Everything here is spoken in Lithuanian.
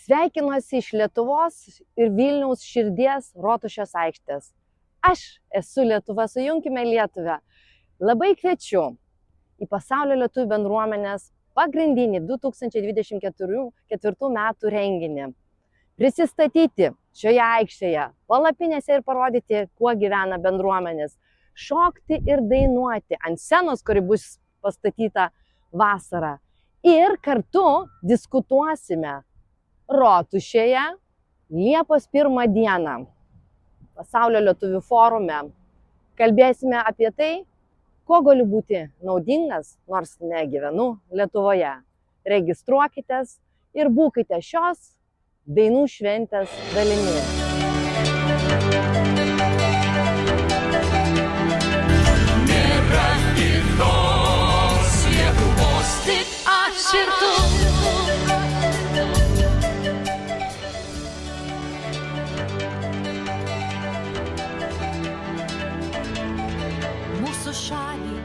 Sveikinuosi iš Lietuvos ir Vilniaus širdies Rotušės aikštės. Aš esu Lietuva, sujunkime Lietuvą. Labai kviečiu į Pasaulio lietuvių bendruomenės pagrindinį 2024 metų renginį. Prisistatyti šioje aikštėje, palapinėse ir parodyti, kuo gyvena bendruomenės. Šokti ir dainuoti ant scenos, kuri bus pastatyta vasarą. Ir kartu diskutuosime Rotušėje Liepos 1 dieną Pasaulio lietuvių forume. Kalbėsime apie tai, kuo galiu būti naudingas, nors negyvenu Lietuvoje. Registruokitės ir būkite šios dainų šventės dalimi. Nėra kitos Lietuvos, tik aš ir tu. Mūsų šalį